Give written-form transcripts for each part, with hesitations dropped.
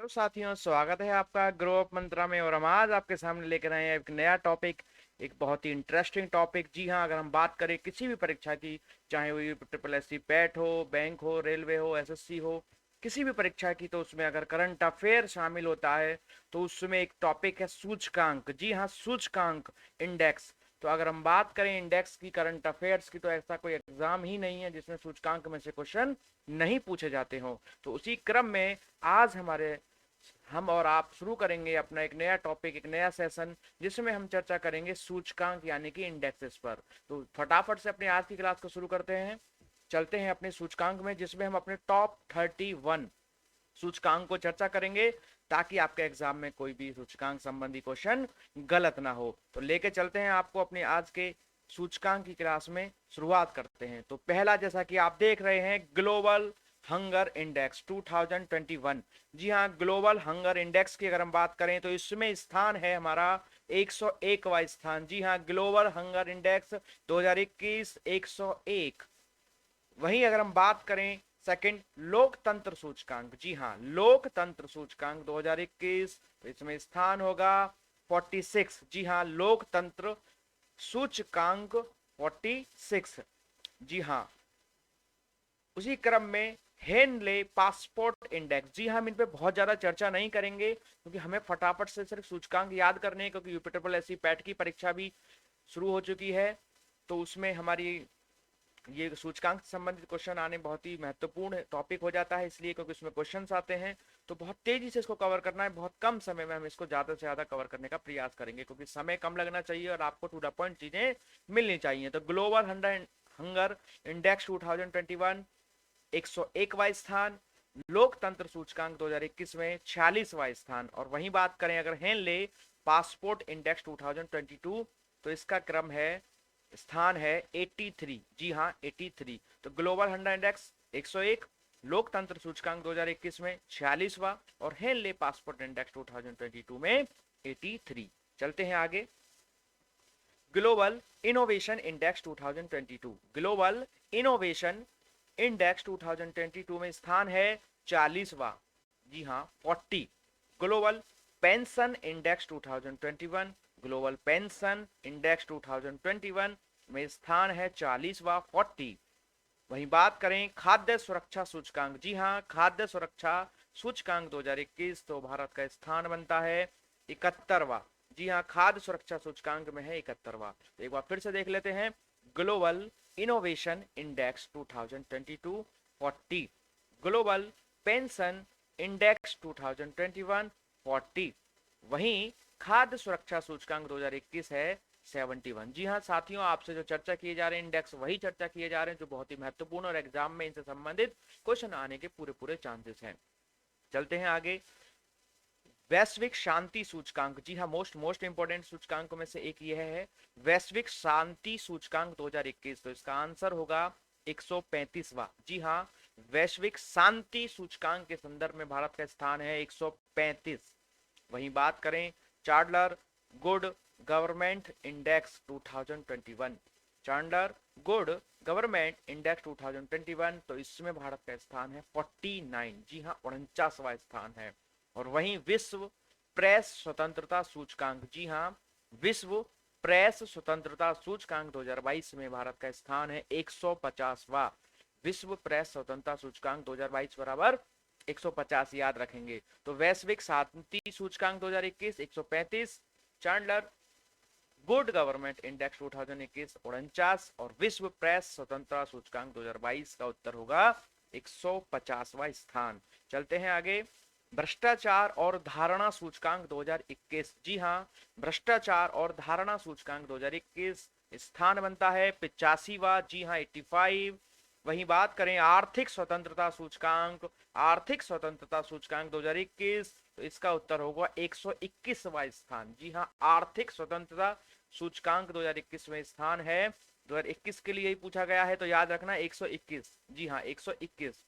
Hello साथियों, स्वागत है आपका ग्रो अप मंत्रा में। और हम आज आपके सामने लेकर आए हैं एक नया टॉपिक, एक बहुत ही इंटरेस्टिंग टॉपिक। जी हाँ, अगर हम बात करें किसी भी परीक्षा की, चाहे वो ट्रिपल एस सी पैट हो, बैंक हो, रेलवे हो, एसएससी हो, किसी भी परीक्षा की, तो उसमें अगर करंट अफेयर शामिल होता है तो उसमें एक टॉपिक है सूचकांक। जी हाँ, सूचकांक, इंडेक्स। तो अगर हम बात करें इंडेक्स की, करंट अफेयर्स की, तो ऐसा कोई एग्जाम ही नहीं है जिसमें सूचकांक में से क्वेश्चन नहीं पूछे जाते हो। तो उसी क्रम में आज हम और आप शुरू करेंगे अपना एक नया टॉपिक, एक नया सेशन, जिसमें हम चर्चा करेंगे सूचकांक यानी कि इंडेक्सेस पर। तो फटाफट से अपनी आज की क्लास को शुरू करते हैं। चलते हैं अपने सूचकांक में, जिसमें हम अपने टॉप 31 सूचकांक को चर्चा करेंगे, ताकि आपके एग्जाम में कोई भी सूचकांक संबंधी क्वेश्चन गलत ना हो। तो लेके चलते हैं आपको अपने आज के सूचकांक की क्लास में। शुरुआत करते हैं। तो पहला, जैसा कि आप देख रहे हैं, ग्लोबल हंगर इंडेक्स 2021। जी हाँ, ग्लोबल हंगर इंडेक्स की अगर हम बात करें तो इसमें स्थान है हमारा 101वां स्थान। जी हाँ, ग्लोबल हंगर इंडेक्स 2021 101। वहीं अगर हम बात करें सेकंड, लोकतंत्र सूचकांक। जी हाँ, लोकतंत्र सूचकांक 2021, तो इसमें स्थान होगा 46। जी हाँ, लोकतंत्र सूचकांक 46। जी हाँ, उसी क्रम में हेनले पासपोर्ट इंडेक्स। जी हम इन पे बहुत ज्यादा चर्चा नहीं करेंगे, क्योंकि हमें फटाफट से सिर्फ सूचकांक याद करने हैं, क्योंकि यूपीट्रिपल एससी पैट की परीक्षा भी शुरू हो चुकी है। तो उसमें हमारी ये सूचकांक संबंधित क्वेश्चन आने बहुत ही महत्वपूर्ण टॉपिक हो जाता है, इसलिए क्योंकि उसमें क्वेश्चंस आते हैं। तो बहुत तेजी से इसको कवर करना है, बहुत कम समय में हम इसको ज्यादा से ज्यादा कवर करने का प्रयास करेंगे, क्योंकि समय कम लगना चाहिए और आपको टू द पॉइंट चीजें मिलनी चाहिए। तो ग्लोबल हंगर इंडेक्स 2021 101वां स्थान, लोकतंत्र सूचकांक 2021 में 46वां स्थान। और वहीं बात करें अगर हेनले पासपोर्ट इंडेक्स 2022, तो इसका क्रम है, स्थान है 83। जी हाँ, 83। तो ग्लोबल हंड्रेड इंडेक्स 101, लोकतंत्र सूचकांक 2021 में 46वां, और हेनले पासपोर्ट इंडेक्स 2022 में 83। चलते हैं आगे। Global innovation index 2022, global innovation index 2022 में स्थान है 40वां। जी हाँ, 40। Global pension index 2021, global pension index 2021 में स्थान है 40वां, 40। वहीं बात करें खाद्य सुरक्षा सूचकांक। जी हाँ, खाद्य सुरक्षा सूचकांक 2021, तो भारत का स्थान बनता है 71वां। जी हाँ, खाद्य सुरक्षा सूचकांक में है 71वां। तो एक बार फिर से देख लेते हैं, global innovation index 2022 40, global pension index 2021 40। वहीं खाद्य सुरक्षा सूचकांक 2021 है 71। जी हाँ साथियों, आपसे जो चर्चा किए जा रहे हैं इंडेक्स, वही चर्चा किए जा रहे हैं जो बहुत ही महत्वपूर्ण और एग्जाम में इनसे संबंधित क्वेश्चन आने के पूरे पूरे चांसेस हैं। चलते हैं आगे। वैश्विक शांति सूचकांक। जी हाँ, मोस्ट मोस्ट इंपोर्टेंट सूचकांकों में से एक यह है, वैश्विक शांति सूचकांक 2021। तो इसका आंसर होगा 135वां। जी हाँ, वैश्विक शांति सूचकांक के संदर्भ में भारत का स्थान है 135। वहीं बात करें Chandler good government index 2021, Chandler good government index 2021, तो इसमें भारत का स्थान है 49। जी हाँ, 49वां स्थान है। और वहीं विश्व प्रेस स्वतंत्रता सूचकांक। जी हाँ, विश्व प्रेस स्वतंत्रता सूचकांक 2022 में भारत का स्थान है 150वां। विश्व प्रेस स्वतंत्रता सूचकांक 2022 बराबर 150 याद रखेंगे। तो वैश्विक शांति सूचकांक 2021 135, चांडलर गुड गवर्नमेंट इंडेक्स 2021 49, और विश्व प्रेस स्वतंत्रता सूचकांक 2022 का उत्तर होगा 150वां स्थान। चलते हैं आगे। भ्रष्टाचार और धारणा सूचकांक 2021। जी हाँ, भ्रष्टाचार और धारणा सूचकांक 2021 स्थान बनता है 85वां। जी हाँ, 85। वहीं बात करें आर्थिक स्वतंत्रता सूचकांक, आर्थिक स्वतंत्रता सूचकांक 2021, तो इसका उत्तर होगा 121वां स्थान। जी हाँ, आर्थिक स्वतंत्रता सूचकांक 2021 में स्थान है। 2021 के लिए ही पूछा गया है, तो याद रखना 121। जी हाँ, 121।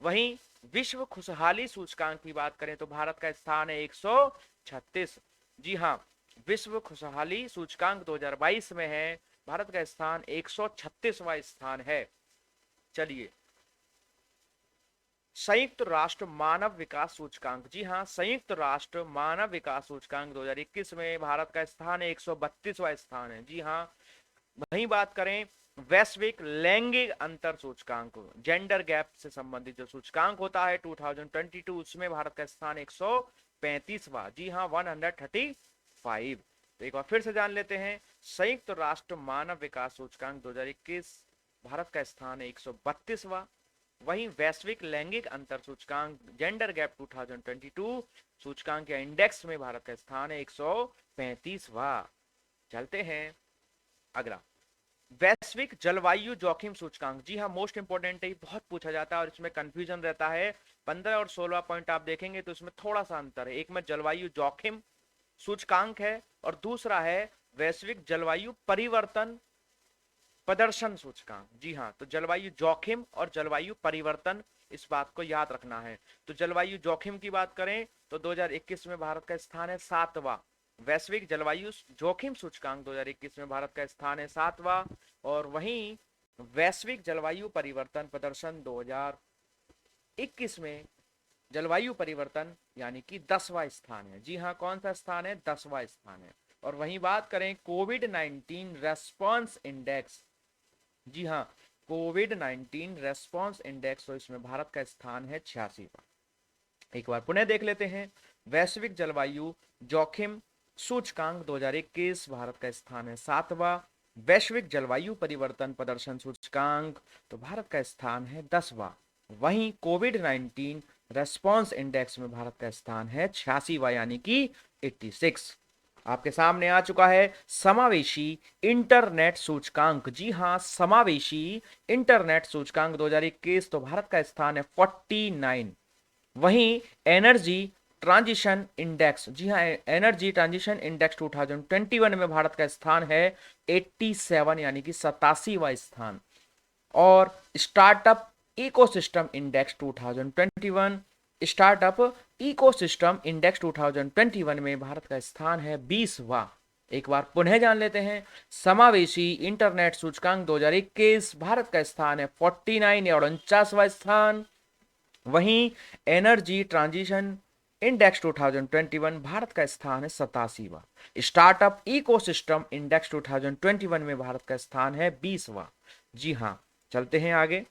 वहीं विश्व खुशहाली सूचकांक की बात करें तो भारत का स्थान है 136। जी हाँ, विश्व खुशहाली सूचकांक 2022 में है, भारत का स्थान 136वां स्थान है। चलिए, संयुक्त राष्ट्र मानव विकास सूचकांक, जी हाँ, संयुक्त राष्ट्र मानव विकास सूचकांक 2021 में भारत का स्थान 132वां स्थान है। जी हाँ। वहीं बात करें वैश्विक लैंगिक अंतर सूचकांक, जेंडर गैप से संबंधित जो सूचकांक होता है 2022, उसमें भारत का स्थान 135वां, जी हाँ, 135। तो एक बार फिर से जान लेते हैं, संयुक्त राष्ट्र मानव विकास सूचकांक 2021 भारत का स्थान है 132वां। वहीं वैश्विक लैंगिक अंतर सूचकांक जेंडर गैप 2022 सूचकांक या इंडेक्स में भारत का स्थान है 135वां। चलते हैं अगला, वैश्विक जलवायु जोखिम सूचकांक। जी हाँ, मोस्ट इंपोर्टेंट है, बहुत पूछा जाता है और इसमें कंफ्यूजन रहता है। 15 और 16 पॉइंट आप देखेंगे तो इसमें थोड़ा सा अंतर है। एक में जलवायु जोखिम सूचकांक है और दूसरा है वैश्विक जलवायु परिवर्तन प्रदर्शन सूचकांक। जी हाँ, तो जलवायु जोखिम और जलवायु परिवर्तन, इस बात को याद रखना है। तो जलवायु जोखिम की बात करें तो 2021 में भारत का स्थान है 7वां। वैश्विक जलवायु जोखिम सूचकांक 2021 में भारत का स्थान है 7वां। और वहीं वैश्विक जलवायु परिवर्तन प्रदर्शन 2021 में जलवायु परिवर्तन यानी कि 10वां स्थान है। जी हाँ, कौन सा स्थान है? 10वां स्थान है। और वहीं बात करें कोविड-19 रेस्पॉन्स इंडेक्स, जी हाँ, कोविड-19 रेस्पॉन्स इंडेक्स, तो इसमें भारत का स्थान है 86वां। एक बार पुनः देख लेते हैं, वैश्विक जलवायु जोखिम सूचकांक 2021 भारत का स्थान है 7वां। वैश्विक जलवायु परिवर्तन प्रदर्शन सूचकांक तो भारत का स्थान है 10वां। वहीं कोविड-19 रेस्पॉन्स इंडेक्स में भारत का स्थान है 86वां यानी कि 86। आपके सामने आ चुका है समावेशी इंटरनेट सूचकांक। जी हां, समावेशी इंटरनेट सूचकांक 2021 तो भारत का स्थान है 49। वहीं एनर्जी ट्रांजिशन इंडेक्स, जी हां, एनर्जी ट्रांजिशन इंडेक्स 2021 में भारत का स्थान है 87 यानी कि 87वां स्थान। और startup ecosystem index 2021, startup ecosystem index 2021 में भारत का स्थान है 20वां। एक बार पुनः जान लेते हैं, समावेशी इंटरनेट सूचकांक 2021 भारत का स्थान है 49 और 49वां स्थान। वहीं एनर्जी ट्रांजिशन इंडेक्स 2021 भारत का स्थान है 87वां। स्टार्टअप इकोसिस्टम इंडेक्स 2021 में भारत का स्थान है 20वां। जी हां, चलते हैं आगे,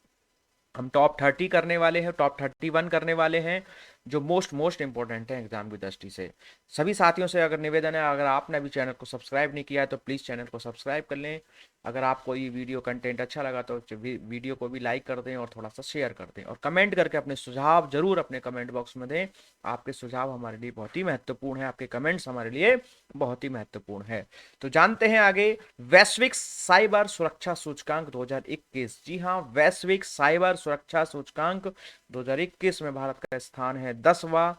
हम टॉप 30 करने वाले हैं, टॉप 31 करने वाले हैं, जो मोस्ट इंपॉर्टेंट है एग्जाम की दृष्टि से। सभी साथियों से अगर निवेदन है, अगर आपने अभी चैनल को सब्सक्राइब नहीं किया है तो प्लीज़ चैनल को सब्सक्राइब कर लें। अगर आपको ये वीडियो कंटेंट अच्छा लगा तो वीडियो को भी लाइक कर दें और थोड़ा सा शेयर कर दें, और कमेंट करके अपने सुझाव जरूर अपने कमेंट बॉक्स में दें। आपके सुझाव हमारे लिए बहुत ही महत्वपूर्ण है, आपके कमेंट्स हमारे लिए बहुत ही महत्वपूर्ण है। तो जानते हैं आगे, वैश्विक साइबर सुरक्षा सूचकांक 2021। जी हाँ, वैश्विक साइबर सुरक्षा सूचकांक 2021 में भारत का स्थान है 10वां।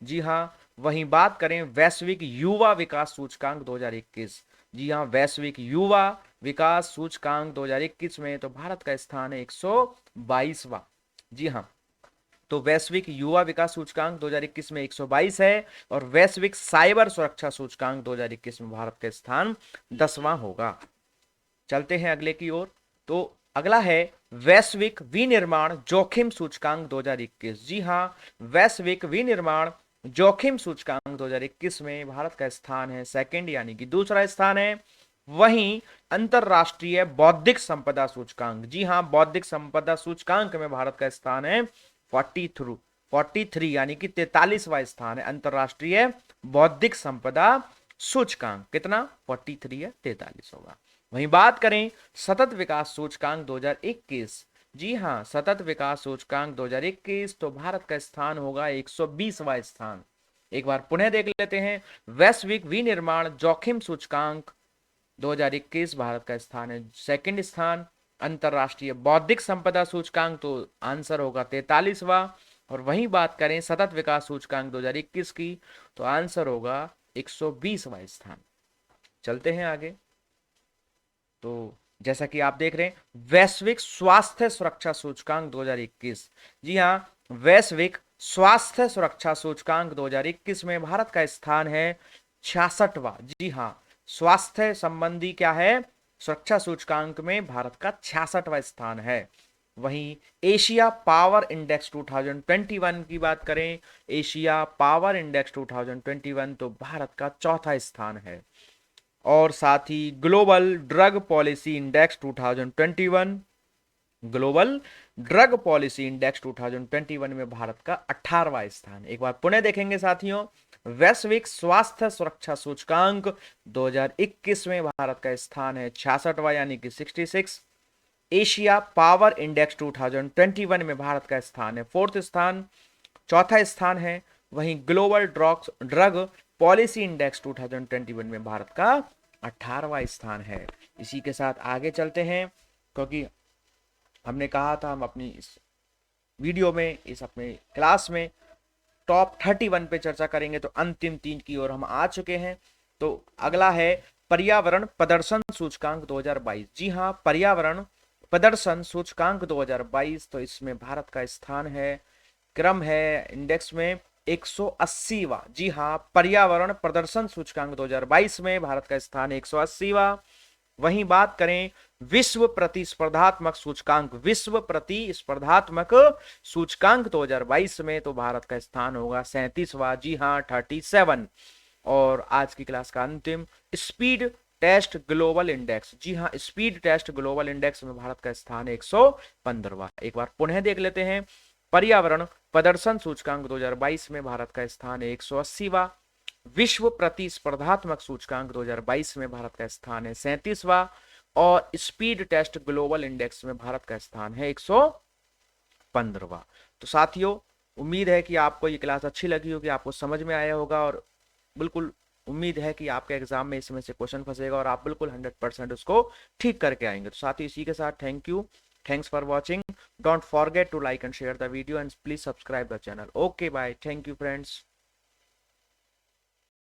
जी हाँ, वहीं बात करें वैश्विक युवा विकास सूचकांक 2021। जी हाँ, वैश्विक युवा विकास सूचकांक 2021 में तो भारत का स्थान है 122वां। जी हाँ, तो वैश्विक युवा विकास सूचकांक 2021 में 122 है और वैश्विक साइबर सुरक्षा सूचकांक 2021 में भारत का स्थान 10वां होगा। चलते हैं अगले की ओर, तो अगला है वैश्विक विनिर्माण जोखिम सूचकांक 2021। जी हां, वैश्विक विनिर्माण जोखिम सूचकांक 2021 में भारत का स्थान है सेकंड यानी कि दूसरा स्थान है। वहीं अंतरराष्ट्रीय बौद्धिक संपदा सूचकांक, जी हां, बौद्धिक संपदा सूचकांक में भारत का स्थान है 43 यानी कि 43वां स्थान है अंतरराष्ट्रीय बौद्धिक संपदा सूचकांक। कितना? 43 है, 43 होगा। वहीं बात करें सतत विकास सूचकांक 2021। जी हां, सतत विकास सूचकांक 2021 तो भारत का स्थान होगा 120वां स्थान। एक बार पुनः देख लेते हैं, वैश्विक विनिर्माण जोखिम सूचकांक 2021 भारत का स्थान है सेकंड स्थान। अंतरराष्ट्रीय बौद्धिक संपदा सूचकांक तो आंसर होगा 43वां। और वहीं बात करें सतत विकास सूचकांक 2021 की तो आंसर होगा 120वां स्थान। चलते हैं आगे, तो जैसा कि आप देख रहे हैं वैश्विक स्वास्थ्य सुरक्षा सूचकांक 2021। जी हां, वैश्विक स्वास्थ्य सुरक्षा सूचकांक 2021 में भारत का स्थान है 66वां। जी हां, स्वास्थ्य संबंधी क्या है, सुरक्षा सूचकांक में भारत का 66वां स्थान है। वहीं एशिया पावर इंडेक्स 2021 की बात करें, एशिया पावर इंडेक्स 2021 तो भारत का चौथा स्थान है। और साथ ही global drug policy index 2021, global drug policy index 2021 में भारत का 18वां स्थान। एक बार पुनः देखेंगे साथियों, वैश्विक स्वास्थ्य सुरक्षा सूचकांक 2021 में भारत का स्थान है 66वां यानी कि 66। एशिया पावर इंडेक्स 2021 में भारत का स्थान है 4th स्थान, चौथा स्थान है। वहीं ग्लोबल ड्रग पॉलिसी इंडेक्स 2021 में भारत का 18वां स्थान है। इसी के साथ आगे चलते हैं, क्योंकि हमने कहा था हम अपनी इस वीडियो में, इस अपने क्लास में टॉप 31 पे चर्चा करेंगे, तो अंतिम 3 की ओर हम आ चुके हैं। तो अगला है पर्यावरण प्रदर्शन सूचकांक 2022। जी हाँ, पर्यावरण प्रदर्शन सूचकांक 2022, तो इसमें भारत का स्थान है, क्रम है इंडेक्स में 180वां। जी हाँ, पर्यावरण प्रदर्शन सूचकांक 2022 में भारत का स्थान 180वां। वहीं बात करें विश्व प्रतिस्पर्धात्मक सूचकांक, विश्व प्रतिस्पर्धात्मक सूचकांक 2022 में, तो भारत का स्थान होगा 37वां। जी हाँ, 37। और आज की क्लास का अंतिम स्पीड टेस्ट ग्लोबल इंडेक्स। जी हाँ, स्पीड टेस्ट ग्लोबल इंडेक्स में भारत का स्थान 115वां। एक बार पुनः देख लेते हैं, पर्यावरण प्रदर्शन सूचकांक 2022 में भारत का स्थान 180वां। विश्व प्रतिस्पर्धात्मक सूचकांक 2022 में भारत का स्थान है 37वां। और स्पीड टेस्ट ग्लोबल इंडेक्स में भारत का स्थान है 115वां। तो साथियों, उम्मीद है कि आपको ये क्लास अच्छी लगी होगी, आपको समझ में आया होगा, और बिल्कुल उम्मीद है कि आपके एग्जाम में इसमें से क्वेश्चन फंसेगा और आप बिल्कुल 100% उसको ठीक करके आएंगे। तो साथियों, इसी के साथ thank you, thanks for watching, don't forget to like and share the video and please subscribe the channel. Okay bye, thank you friends.